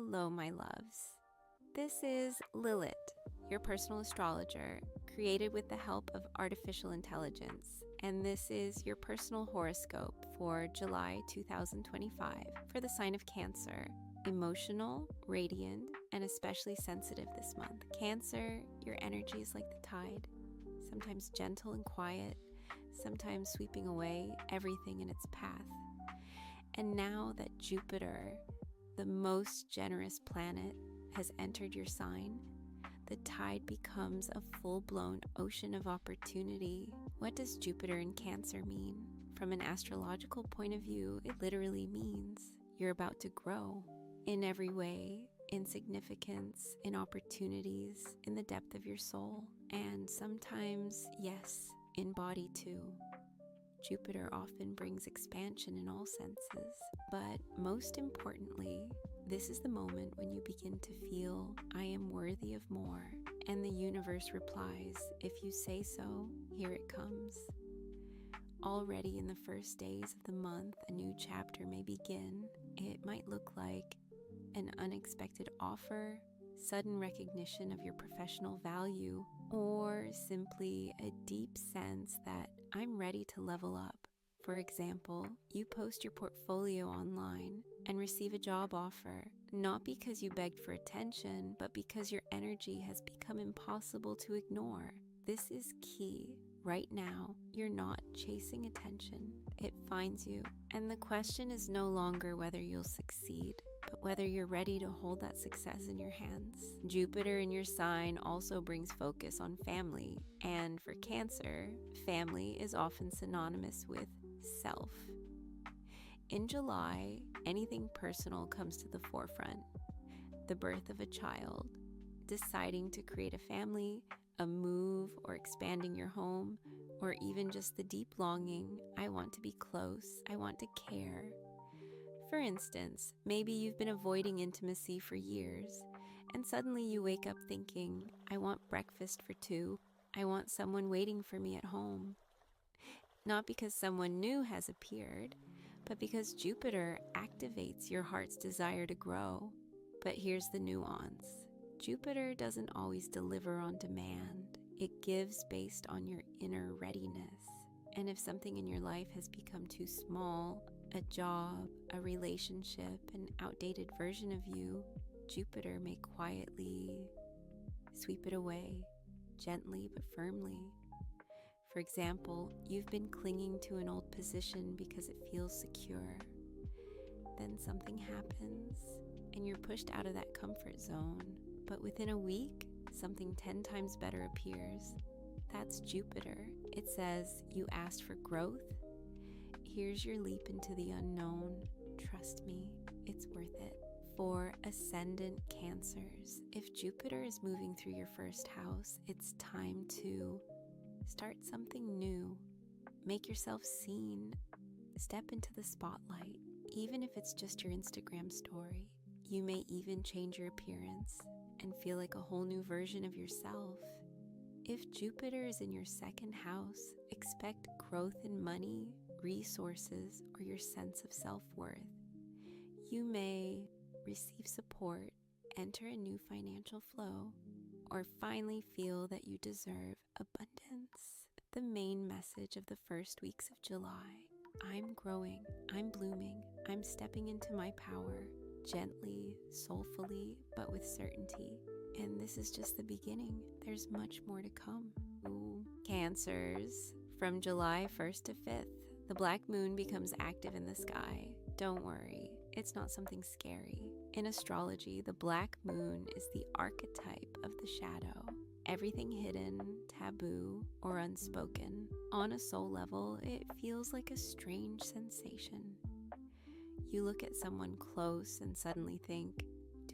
Hello, my loves. This is Lilith, your personal astrologer, created with the help of artificial intelligence. And this is your personal horoscope for July 2025 for the sign of Cancer. Emotional, radiant, and especially sensitive this month. Cancer, your energy is like the tide, sometimes gentle and quiet, sometimes sweeping away everything in its path. And now that Jupiter, the most generous planet, has entered your sign, the tide becomes a full-blown ocean of opportunity. What does Jupiter in Cancer mean? From an astrological point of view, it literally means you're about to grow in every way, in significance, in opportunities, in the depth of your soul, and sometimes, yes, in body too. Jupiter often brings expansion in all senses, but most importantly, this is the moment when you begin to feel, I am worthy of more, and the universe replies, if you say so, here it comes. Already in the first days of the month, a new chapter may begin. It might look like an unexpected offer, sudden recognition of your professional value, or simply a deep sense that I'm ready to level up. For example, you post your portfolio online and receive a job offer, not because you begged for attention, but because your energy has become impossible to ignore. This is key. Right now, you're not chasing attention. It finds you. And the question is no longer whether you'll succeed, but whether you're ready to hold that success in your hands. Jupiter in your sign also brings focus on family. And for Cancer, family is often synonymous with self. In July, anything personal comes to the forefront. The birth of a child, deciding to create a family, a move, or expanding your home, or even just the deep longing, I want to be close, I want to care. For instance, maybe you've been avoiding intimacy for years, and suddenly you wake up thinking, I want breakfast for two, I want someone waiting for me at home. Not because someone new has appeared, but because Jupiter activates your heart's desire to grow. But here's the nuance. Jupiter doesn't always deliver on demand. It gives based on your inner readiness. And if something in your life has become too small, a job, a relationship, an outdated version of you, Jupiter may quietly sweep it away, gently but firmly. For example, you've been clinging to an old position because it feels secure. Then something happens, and you're pushed out of that comfort zone. But within a week, something 10 times better appears. That's Jupiter. It says, you asked for growth. Here's your leap into the unknown. Trust me, it's worth it. For ascendant Cancers, if Jupiter is moving through your first house, it's time to start something new. Make yourself seen. Step into the spotlight, even if it's just your Instagram story. You may even change your appearance and feel like a whole new version of yourself. If Jupiter is in your second house, expect growth in money, resources, or your sense of self-worth. You may receive support, enter a new financial flow, or finally feel that you deserve abundance. The main message of the first weeks of July: I'm growing, I'm blooming, I'm stepping into my power, gently, soulfully, but with certainty. And this is just the beginning. There's much more to come. Ooh. Cancers, from July 1st to 5th, the black moon becomes active in the sky. Don't worry, it's not something scary. In astrology, the black moon is the archetype of the shadow. Everything hidden, taboo, or unspoken. On a soul level, it feels like a strange sensation. You look at someone close and suddenly think,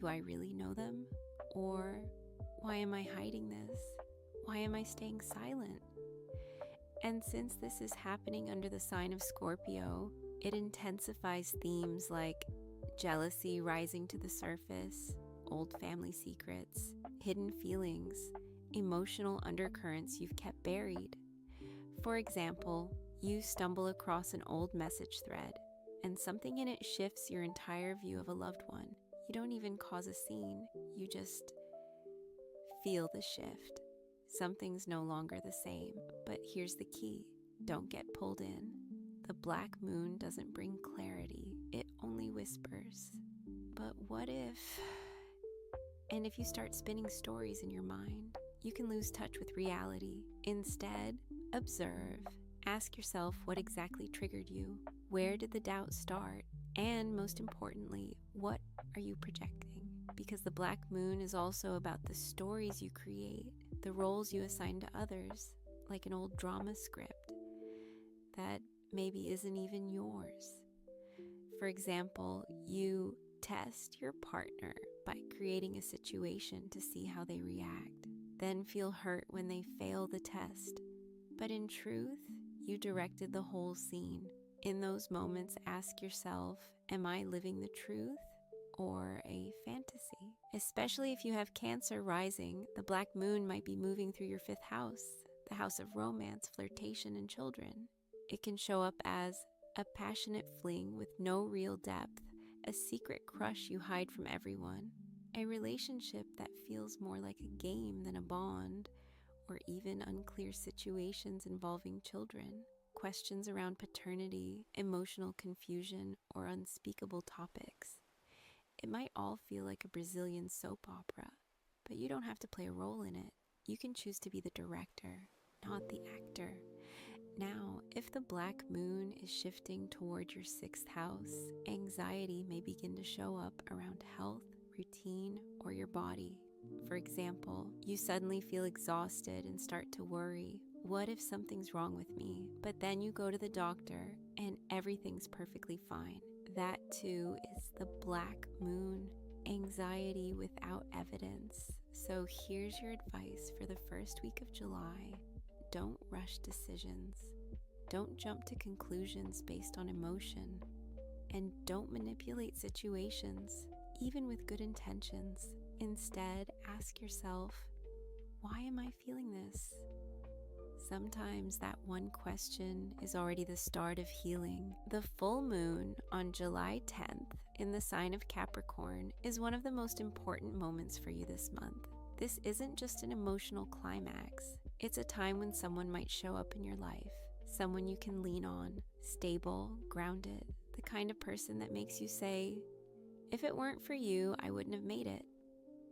do I really know them? Or, why am I hiding this? Why am I staying silent? And since this is happening under the sign of Scorpio, it intensifies themes like jealousy rising to the surface, old family secrets, hidden feelings, emotional undercurrents you've kept buried. For example, you stumble across an old message thread, and something in it shifts your entire view of a loved one. You don't even cause a scene, you just feel the shift. Something's no longer the same, but here's the key: don't get pulled in. The black moon doesn't bring clarity, it only whispers. But what if... And if you start spinning stories in your mind, you can lose touch with reality. Instead, observe. Ask yourself what exactly triggered you. Where did the doubt start? And most importantly, what are you projecting? Because the black moon is also about the stories you create, the roles you assign to others, like an old drama script that maybe isn't even yours. For example, you test your partner by creating a situation to see how they react, then feel hurt when they fail the test. But in truth, you directed the whole scene. In those moments, ask yourself, am I living the truth or a fantasy? Especially if you have Cancer rising, the black moon might be moving through your 5th house, the house of romance, flirtation, and children. It can show up as a passionate fling with no real depth, a secret crush you hide from everyone, a relationship that feels more like a game than a bond, or even unclear situations involving children, questions around paternity, emotional confusion, or unspeakable topics. It might all feel like a Brazilian soap opera, but you don't have to play a role in it. You can choose to be the director, not the actor. Now, if the black moon is shifting toward your 6th house, anxiety may begin to show up around health, routine, or your body. For example, you suddenly feel exhausted and start to worry, what if something's wrong with me? But then you go to the doctor and everything's perfectly fine. That too is the black moon, anxiety without evidence. So here's your advice for the first week of July. Don't rush decisions. Don't jump to conclusions based on emotion. And don't manipulate situations, even with good intentions. Instead, ask yourself, why am I feeling this? Sometimes that one question is already the start of healing. The full moon on July 10th in the sign of Capricorn is one of the most important moments for you this month. This isn't just an emotional climax. It's a time when someone might show up in your life, someone you can lean on, stable, grounded, the kind of person that makes you say, if it weren't for you, I wouldn't have made it.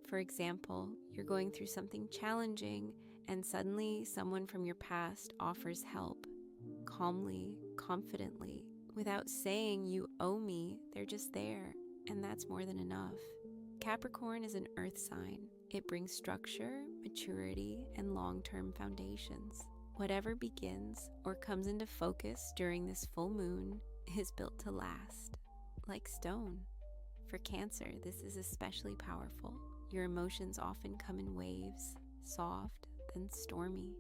For example, you're going through something challenging and suddenly someone from your past offers help, calmly, confidently, without saying you owe me. They're just there, and that's more than enough. Capricorn is an earth sign. It brings structure, maturity, and long-term foundations. Whatever begins or comes into focus during this full moon is built to last, like stone. For Cancer, this is especially powerful. Your emotions often come in waves, soft, then stormy.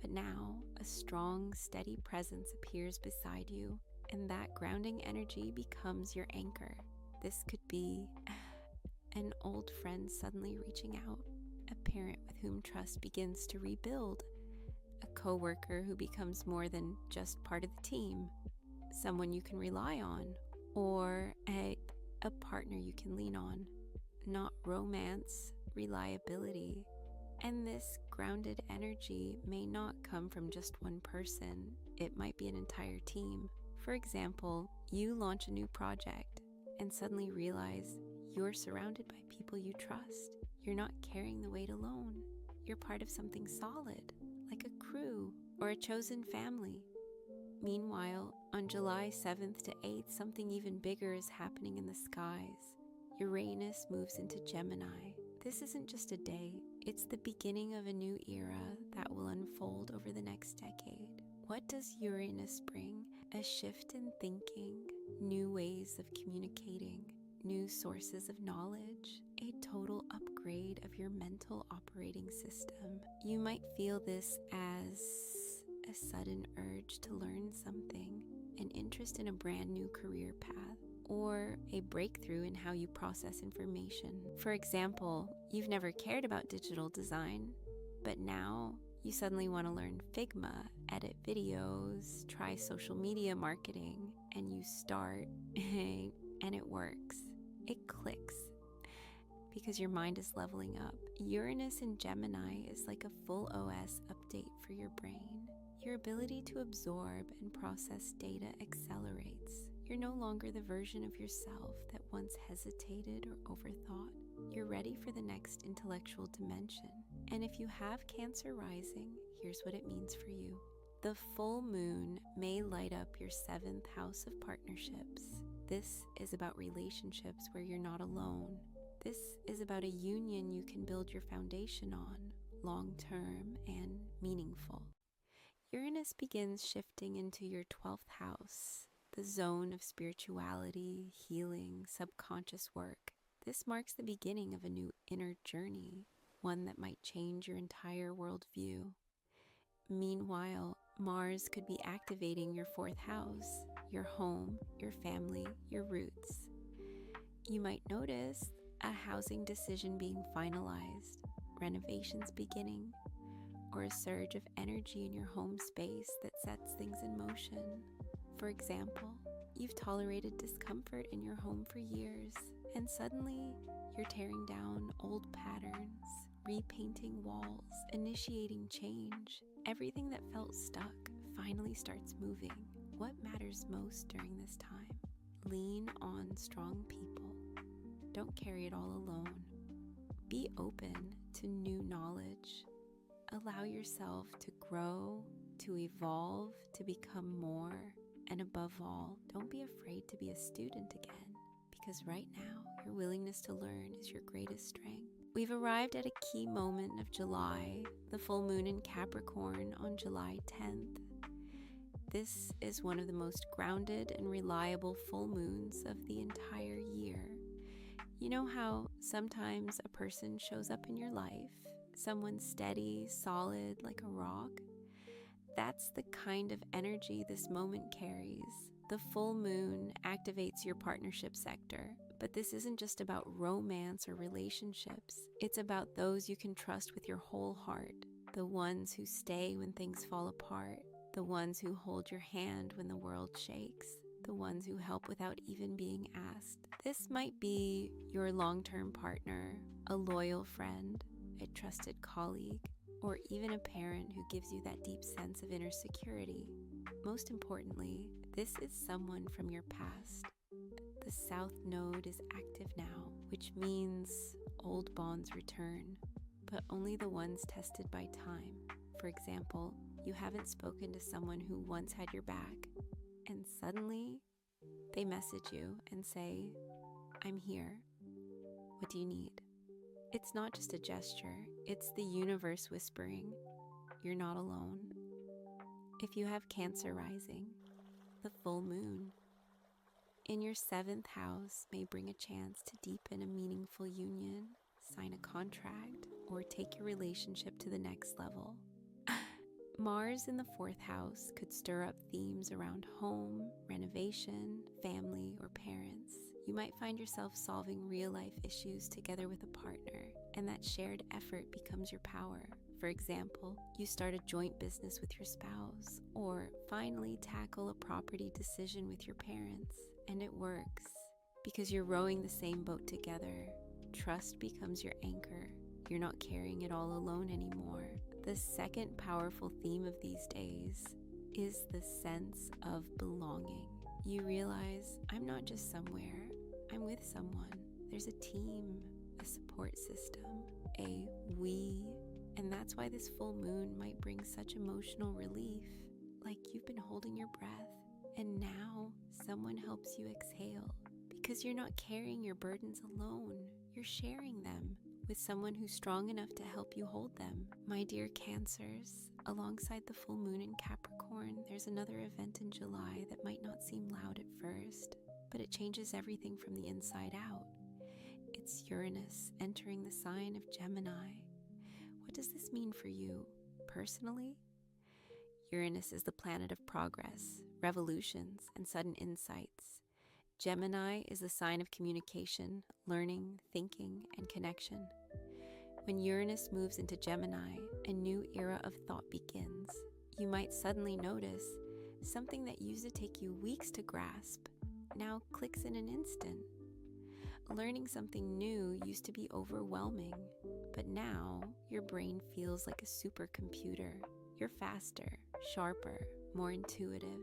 But now, a strong, steady presence appears beside you, and that grounding energy becomes your anchor. This could be an old friend suddenly reaching out, a parent with whom trust begins to rebuild, a coworker who becomes more than just part of the team, someone you can rely on, or a partner you can lean on. Not romance, reliability. And this grounded energy may not come from just one person. It might be an entire team. For example, you launch a new project and suddenly realize you're surrounded by people you trust. You're not carrying the weight alone. You're part of something solid, like a crew or a chosen family. Meanwhile, on July 7th to 8th, something even bigger is happening in the skies. Uranus moves into Gemini. This isn't just a day, it's the beginning of a new era that will unfold over the next decade. What does Uranus bring? A shift in thinking, new ways of communicating, new sources of knowledge, a total upgrade of your mental operating system. You might feel this as a sudden urge to learn something, an interest in a brand new career path, or a breakthrough in how you process information. For example, you've never cared about digital design, but now you suddenly want to learn Figma, edit videos, try social media marketing, and you start and it works. it clicks because your mind is leveling up. Uranus in Gemini is like a full OS update for your brain. Your ability to absorb and process data accelerates. You're no longer the version of yourself that once hesitated or overthought. You're ready for the next intellectual dimension. And if you have Cancer rising, here's what it means for you. The full moon may light up your 7th house of partnerships. This is about relationships where you're not alone. This is about a union you can build your foundation on, long-term and meaningful. Uranus begins shifting into your 12th house, the zone of spirituality, healing, subconscious work. This marks the beginning of a new inner journey, one that might change your entire worldview. Meanwhile, Mars could be activating your 4th house, your home, your family, your roots. You might notice a housing decision being finalized, renovations beginning, or a surge of energy in your home space that sets things in motion. For example, you've tolerated discomfort in your home for years, and suddenly you're tearing down old patterns, repainting walls, initiating change. Everything that felt stuck finally starts moving. What matters most during this time? Lean on strong people. Don't carry it all alone. Be open to new knowledge. Allow yourself to grow, to evolve, to become more. And above all, don't be afraid to be a student again, because right now, your willingness to learn is your greatest strength. We've arrived at a key moment of July, the full moon in Capricorn on July 10th. This is one of the most grounded and reliable full moons of the entire year. You know how sometimes a person shows up in your life, someone steady, solid, like a rock? That's the kind of energy this moment carries. The full moon activates your partnership sector, but this isn't just about romance or relationships. It's about those you can trust with your whole heart, the ones who stay when things fall apart, the ones who hold your hand when the world shakes, the ones who help without even being asked. This might be your long-term partner, a loyal friend, a trusted colleague, or even a parent who gives you that deep sense of inner security. Most importantly, this is someone from your past. The South Node is active now, which means old bonds return, but only the ones tested by time. For example, you haven't spoken to someone who once had your back, and suddenly they message you and say, "I'm here. What do you need?" It's not just a gesture, it's the universe whispering, "You're not alone." If you have Cancer rising, the full moon in your 7th house may bring a chance to deepen a meaningful union, sign a contract, or take your relationship to the next level. Mars in the 4th house could stir up themes around home, renovation, family, or parents. You might find yourself solving real-life issues together with a partner, and that shared effort becomes your power. For example, you start a joint business with your spouse, or finally tackle a property decision with your parents, and it works because you're rowing the same boat together. Trust becomes your anchor. You're not carrying it all alone anymore. The second powerful theme of these days is the sense of belonging. You realize, I'm not just somewhere, I'm with someone. There's a team, a support system, a we, and that's why this full moon might bring such emotional relief. Like you've been holding your breath, and now someone helps you exhale. Because you're not carrying your burdens alone, you're sharing them with someone who's strong enough to help you hold them. My dear Cancers, alongside the full moon in Capricorn, there's another event in July that might not seem loud at first, but it changes everything from the inside out. It's Uranus entering the sign of Gemini. What does this mean for you, personally? Uranus is the planet of progress, revolutions, and sudden insights. Gemini is the sign of communication, learning, thinking, and connection. When Uranus moves into Gemini, a new era of thought begins. You might suddenly notice something that used to take you weeks to grasp now clicks in an instant. learning something new used to be overwhelming, but now your brain feels like a supercomputer. You're faster, sharper, more intuitive.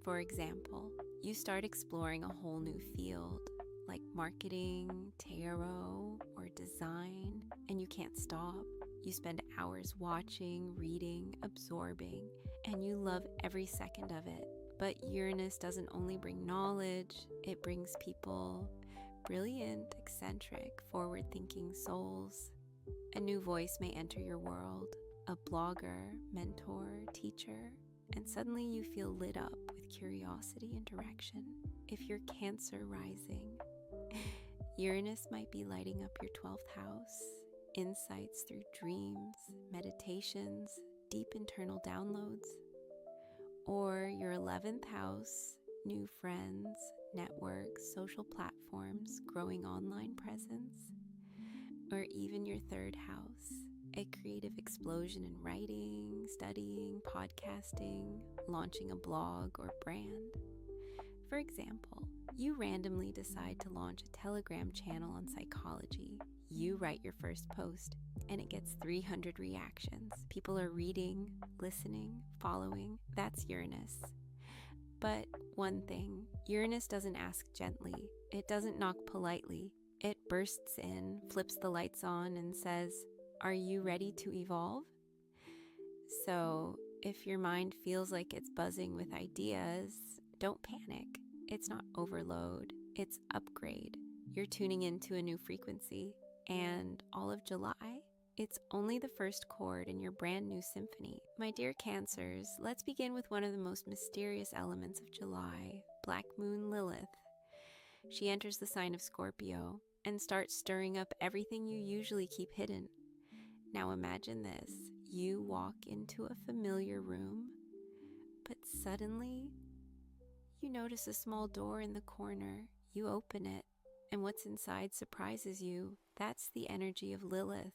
For example, you start exploring a whole new field, like marketing, tarot, or design, and you can't stop. You spend hours watching, reading, absorbing, and you love every second of it. But Uranus doesn't only bring knowledge, it brings people, brilliant, eccentric, forward-thinking souls. A new voice may enter your world, a blogger, mentor, teacher, and suddenly you feel lit up with curiosity and direction. If you're Cancer rising, Uranus might be lighting up your 12th house, insights through dreams, meditations, deep internal downloads. Or your 11th house, new friends, networks, social platforms, growing online presence. Or even your 3rd house, a creative explosion in writing, studying, podcasting, launching a blog or brand. For example, you randomly decide to launch a Telegram channel on psychology. You write your first post, and it gets 300 reactions. People are reading, listening, following. That's Uranus. But one thing, Uranus doesn't ask gently. It doesn't knock politely. It bursts in, flips the lights on, and says, "Are you ready to evolve?" So, if your mind feels like it's buzzing with ideas, don't panic. It's not overload, it's upgrade. You're tuning into a new frequency. And all of July, it's only the first chord in your brand new symphony. My dear Cancers, let's begin with one of the most mysterious elements of July, Black Moon Lilith. She enters the sign of Scorpio and starts stirring up everything you usually keep hidden. Now imagine this. You walk into a familiar room, but suddenly you notice a small door in the corner. You open it, and what's inside surprises you. That's the energy of Lilith.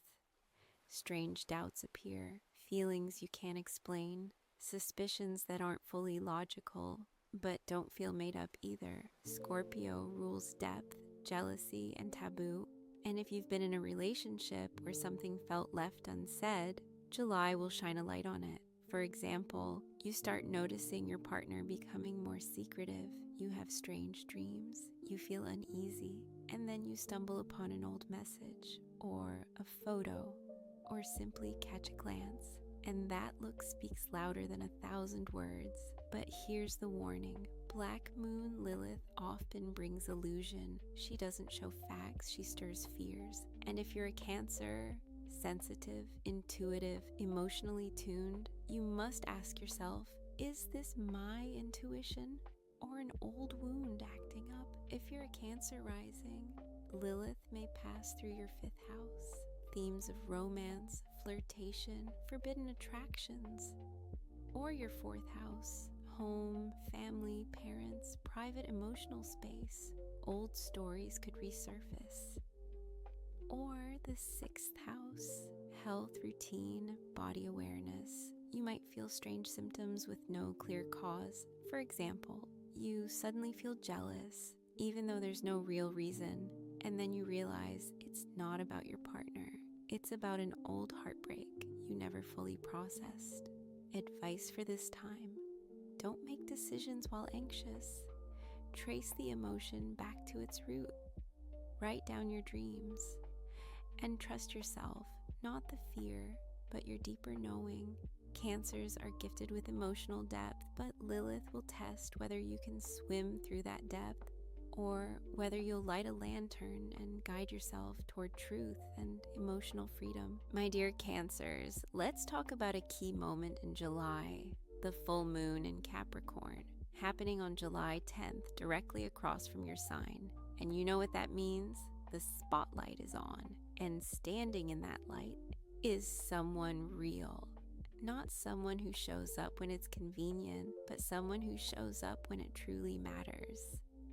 Strange doubts appear, feelings you can't explain, suspicions that aren't fully logical, but don't feel made up either. Scorpio rules depth, jealousy, and taboo. And if you've been in a relationship where something felt left unsaid, July will shine a light on it. For example, you start noticing your partner becoming more secretive. You have strange dreams. You feel uneasy. And then you stumble upon an old message, or a photo, or simply catch a glance. And that look speaks louder than 1,000 words. But here's the warning. Black Moon Lilith often brings illusion. She doesn't show facts, she stirs fears. And if you're a Cancer, sensitive, intuitive, emotionally tuned, you must ask yourself, is this my intuition or an old wound acting up? If you're a Cancer rising, Lilith may pass through your 5th house. Themes of romance, flirtation, forbidden attractions. Or your 4th house, home, family, parents, private emotional space. Old stories could resurface. Or the 6th house, health, routine, body awareness. You might feel strange symptoms with no clear cause. For example, you suddenly feel jealous, even though there's no real reason, and then you realize it's not about your partner. It's about an old heartbreak you never fully processed. Advice for this time: don't make decisions while anxious. Trace the emotion back to its root. Write down your dreams. And trust yourself, not the fear, but your deeper knowing. Cancers are gifted with emotional depth, but Lilith will test whether you can swim through that depth, or whether you'll light a lantern and guide yourself toward truth and emotional freedom. My dear Cancers, let's talk about a key moment in July, the full moon in Capricorn, happening on July 10th, directly across from your sign. And you know what that means? The spotlight is on, and standing in that light is someone real. Not someone who shows up when it's convenient, but someone who shows up when it truly matters.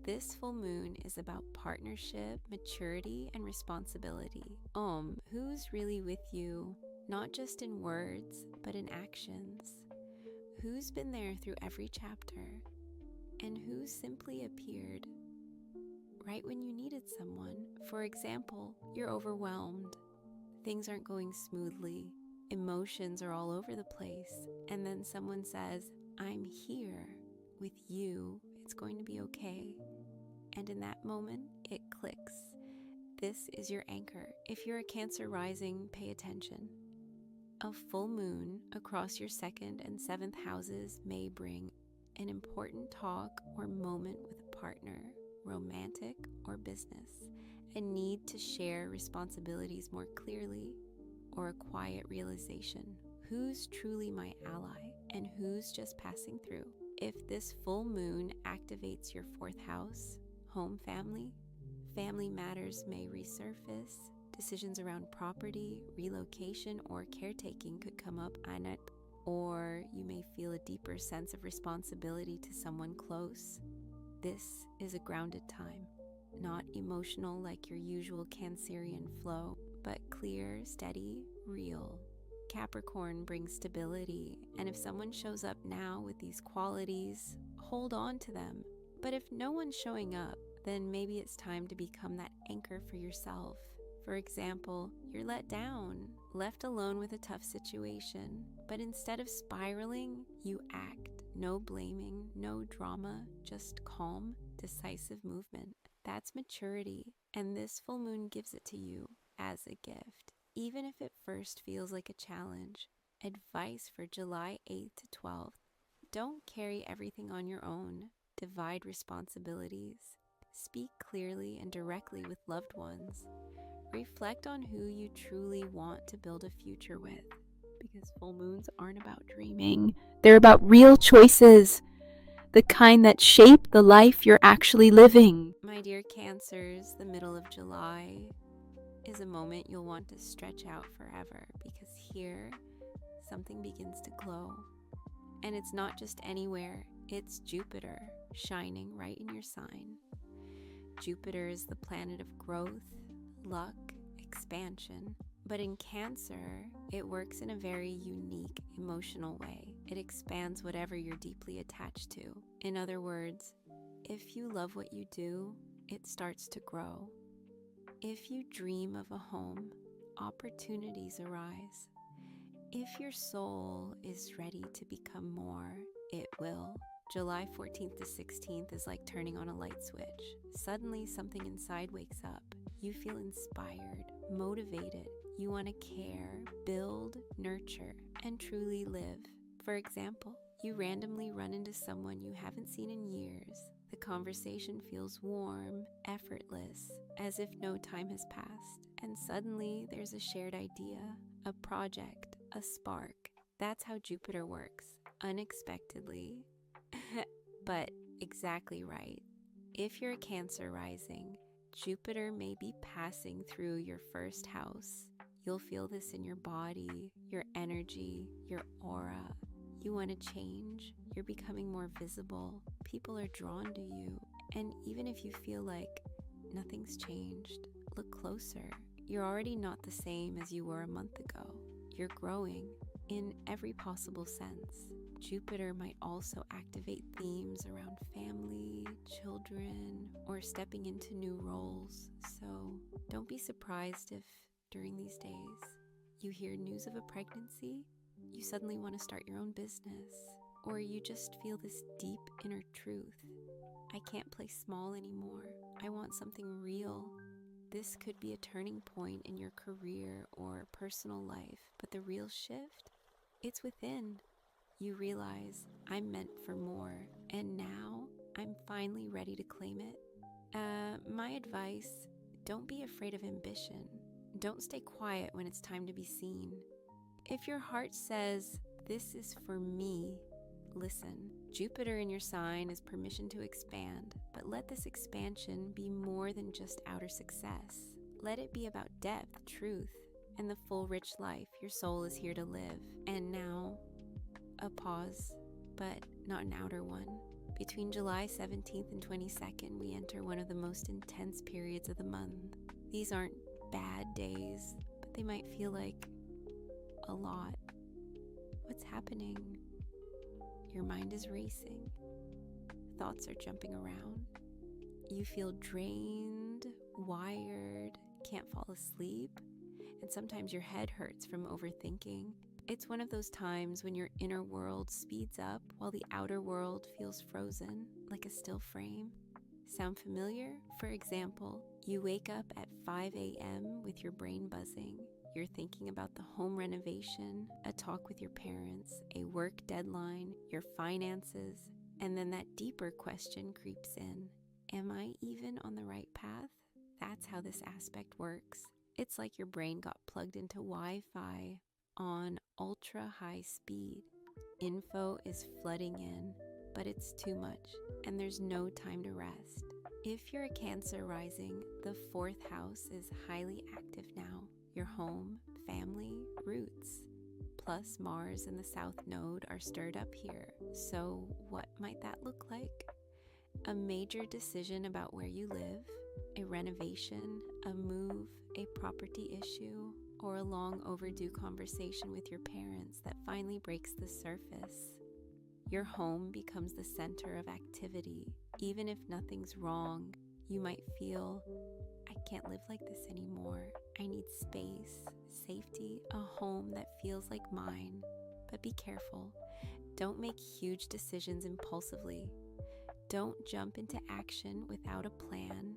This full moon is about partnership, maturity, and responsibility. Who's really with you, not just in words, but in actions? Who's been there through every chapter? And who simply appeared? right when you needed someone. For example, you're overwhelmed. Things aren't going smoothly. Emotions are all over the place. And then someone says, I'm here with you. It's going to be okay. And in that moment, it clicks. This is your anchor. If you're a Cancer rising, pay attention. A full moon across your 2nd and 7th houses may bring an important talk or moment with a partner, romantic or business, a need to share responsibilities more clearly, or a quiet realization. Who's truly my ally and who's just passing through? If this full moon activates your 4th house, home family matters may resurface. Decisions around property, relocation, or caretaking could come up, or you may feel a deeper sense of responsibility to someone close. This is a grounded time, not emotional like your usual Cancerian flow, but clear, steady, real. Capricorn brings stability, and if someone shows up now with these qualities, hold on to them. But if no one's showing up, then maybe it's time to become that anchor for yourself. For example, you're let down, left alone with a tough situation, but instead of spiraling, you act. No blaming, no drama, just calm, decisive movement. That's maturity, and this full moon gives it to you as a gift, even if it first feels like a challenge. Advice for July 8th to 12th. Don't carry everything on your own. Divide responsibilities. Speak clearly and directly with loved ones. Reflect on who you truly want to build a future with, because full moons aren't about dreaming. They're about real choices, the kind that shape the life you're actually living. My dear Cancers, the middle of July is a moment you'll want to stretch out forever, because here something begins to glow. And it's not just anywhere, it's Jupiter shining right in your sign. Jupiter is the planet of growth, luck, expansion. But in Cancer, it works in a very unique emotional way. It expands whatever you're deeply attached to. In other words, if you love what you do, it starts to grow. If you dream of a home, opportunities arise. If your soul is ready to become more, it will. July 14th to 16th is like turning on a light switch. Suddenly, something inside wakes up. You feel inspired, motivated. You want to care, build, nurture, and truly live. For example, you randomly run into someone you haven't seen in years. The conversation feels warm, effortless, as if no time has passed. And suddenly, there's a shared idea, a project, a spark. That's how Jupiter works, unexpectedly. But exactly right. If you're a Cancer rising, Jupiter may be passing through your 1st house. You'll feel this in your body, your energy, your aura. You want to change. You're becoming more visible. People are drawn to you. And even if you feel like nothing's changed, look closer. You're already not the same as you were a month ago. You're growing in every possible sense. Jupiter might also activate themes around family, children, or stepping into new roles. So don't be surprised if during these days you hear news of a pregnancy, you suddenly want to start your own business, or you just feel this deep inner truth. I can't play small anymore. I want something real. This could be a turning point in your career or personal life, but the real shift, it's within. You realize I'm meant for more, and now I'm finally ready to claim it. My advice, don't be afraid of ambition. Don't stay quiet when it's time to be seen. If your heart says, this is for me, listen. Jupiter in your sign is permission to expand, but let this expansion be more than just outer success. Let it be about depth, truth, and the full rich life your soul is here to live. And now, a pause, but not an outer one. Between July 17th and 22nd, we enter one of the most intense periods of the month. These aren't bad days, but they might feel like a lot. What's happening? Your mind is racing. Thoughts are jumping around. You feel drained, wired, can't fall asleep, and sometimes your head hurts from overthinking. It's one of those times when your inner world speeds up while the outer world feels frozen, like a still frame. Sound familiar? For example, you wake up at 5 a.m. with your brain buzzing. You're thinking about the home renovation, a talk with your parents, a work deadline, your finances, and then that deeper question creeps in. Am I even on the right path? That's how this aspect works. It's like your brain got plugged into Wi-Fi on ultra high speed. Info is flooding in, but it's too much, and there's no time to rest. If you're a Cancer rising, the 4th house is highly active now. Your home, family, roots. Plus Mars and the South Node are stirred up here. So what might that look like? A major decision about where you live, a renovation, a move, a property issue, or a long overdue conversation with your parents that finally breaks the surface. Your home becomes the center of activity. Even if nothing's wrong, you might feel, I can't live like this anymore. I need space, safety, a home that feels like mine. But be careful. Don't make huge decisions impulsively. Don't jump into action without a plan.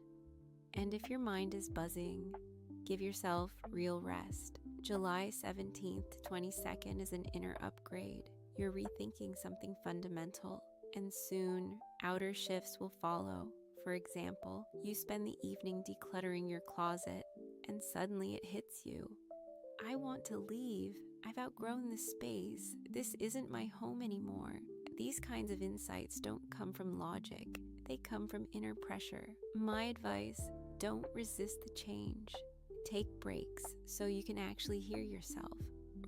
And if your mind is buzzing, give yourself real rest. July 17th to 22nd is an inner upgrade. You're rethinking something fundamental, and soon outer shifts will follow. For example, you spend the evening decluttering your closet, and suddenly it hits you. I want to leave. I've outgrown this space. This isn't my home anymore. These kinds of insights don't come from logic. They come from inner pressure. My advice, don't resist the change. Take breaks so you can actually hear yourself.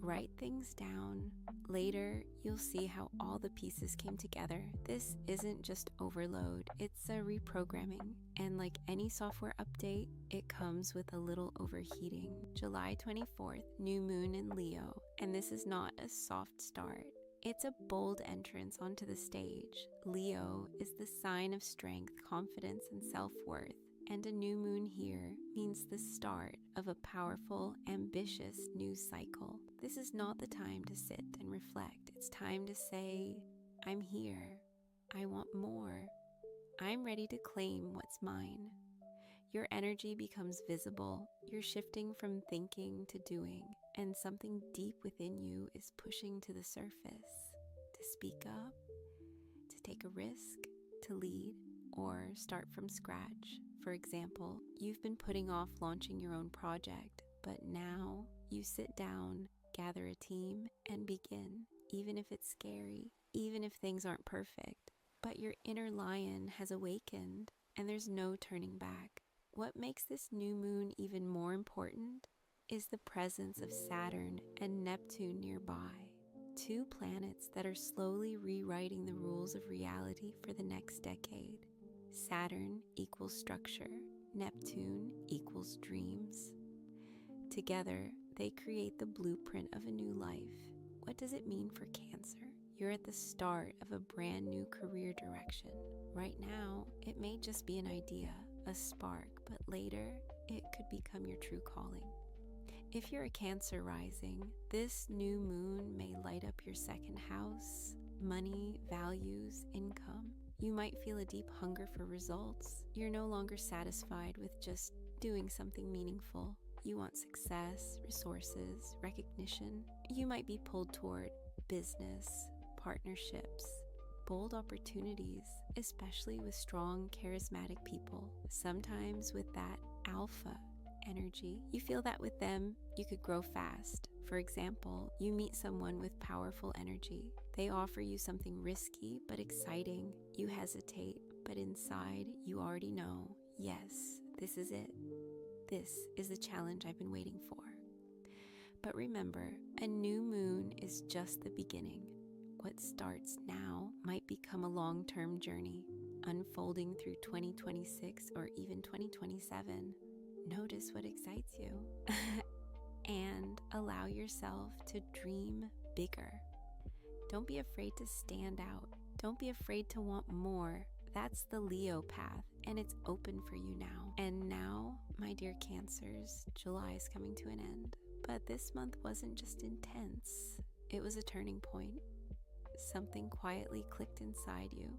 Write things down. Later, you'll see how all the pieces came together. This isn't just overload, it's a reprogramming. And like any software update, it comes with a little overheating. July 24th, new moon in Leo, and this is not a soft start. It's a bold entrance onto the stage. Leo is the sign of strength, confidence, and self-worth. And a new moon here means the start of a powerful, ambitious new cycle. This is not the time to sit and reflect. It's time to say, I'm here. I want more. I'm ready to claim what's mine. Your energy becomes visible. You're shifting from thinking to doing, and something deep within you is pushing to the surface. To speak up, to take a risk, to lead, or start from scratch. For example, you've been putting off launching your own project, but now you sit down, gather a team, and begin, even if it's scary, even if things aren't perfect. But your inner lion has awakened, and there's no turning back. What makes this new moon even more important is the presence of Saturn and Neptune nearby. 2 planets that are slowly rewriting the rules of reality for the next decade. Saturn equals structure, Neptune equals dreams. Together, they create the blueprint of a new life. What does it mean for Cancer? You're at the start of a brand new career direction. Right now, it may just be an idea, a spark, but later, it could become your true calling. If you're a Cancer rising, this new moon may light up your 2nd house, money, values, income. You might feel a deep hunger for results. You're no longer satisfied with just doing something meaningful. You want success, resources, recognition. You might be pulled toward business, partnerships, bold opportunities, especially with strong, charismatic people. Sometimes with that alpha energy. You feel that with them, you could grow fast. For example, you meet someone with powerful energy. They offer you something risky but exciting. You hesitate, but inside you already know, yes, this is it. This is the challenge I've been waiting for. But remember, a new moon is just the beginning. What starts now might become a long-term journey, unfolding through 2026 or even 2027. Notice what excites you and allow yourself to dream bigger. Don't be afraid to stand out. Don't be afraid to want more. That's the Leo path, and it's open for you now. And now, my dear Cancers, July is coming to an end. But this month wasn't just intense, it was a turning point. Something quietly clicked inside you,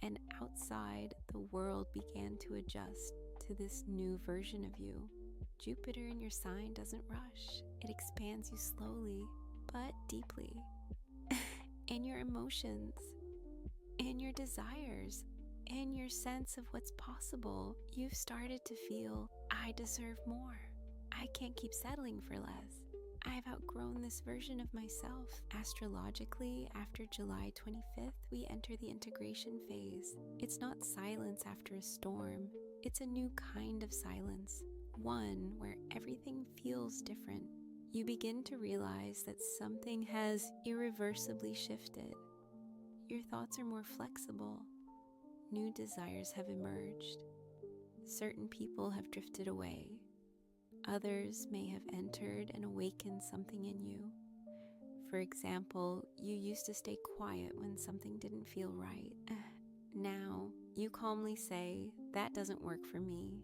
and outside, the world began to adjust to this new version of you. Jupiter in your sign doesn't rush, it expands you slowly but deeply. And your emotions, and your desires, and your sense of what's possible, you've started to feel, I deserve more. I can't keep settling for less. I've outgrown this version of myself. Astrologically, after July 25th, we enter the integration phase. It's not silence after a storm. It's a new kind of silence, one where everything feels different. You begin to realize that something has irreversibly shifted. Your thoughts are more flexible. New desires have emerged. Certain people have drifted away. Others may have entered and awakened something in you. For example, you used to stay quiet when something didn't feel right. Now, you calmly say, that doesn't work for me.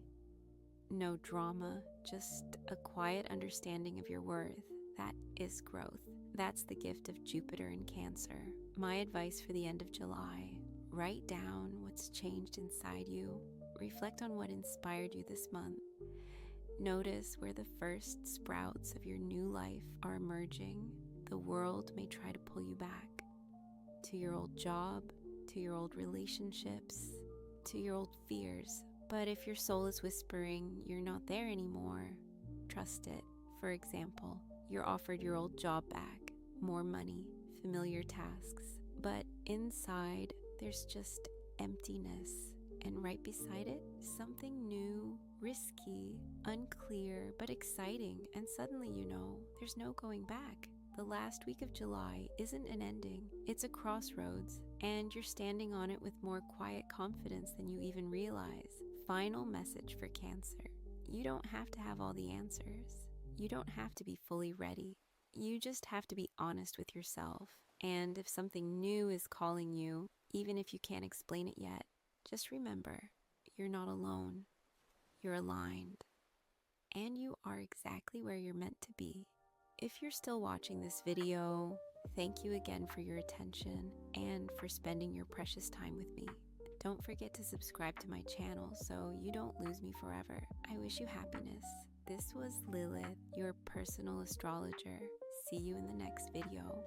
No drama, just a quiet understanding of your worth. That is growth. That's the gift of Jupiter in Cancer. My advice for the end of July: write down what's changed inside you. Reflect on what inspired you this month. Notice where the first sprouts of your new life are emerging. The world may try to pull you back to your old job, to your old relationships, to your old fears. But if your soul is whispering you're not there anymore, trust it. For example, you're offered your old job back, more money, familiar tasks, but inside there's just emptiness. And right beside it, something new, risky, unclear, but exciting. And suddenly you know there's no going back. The last week of July isn't an ending, it's a crossroads, and you're standing on it with more quiet confidence than you even realize. Final message for Cancer: you don't have to have all the answers. You don't have to be fully ready. You just have to be honest with yourself. And if something new is calling you, even if you can't explain it yet, just remember, you're not alone. You're aligned. And you are exactly where you're meant to be. If you're still watching this video, thank you again for your attention and for spending your precious time with me. Don't forget to subscribe to my channel so you don't lose me forever. I wish you happiness. This was Lilith, your personal astrologer. See you in the next video.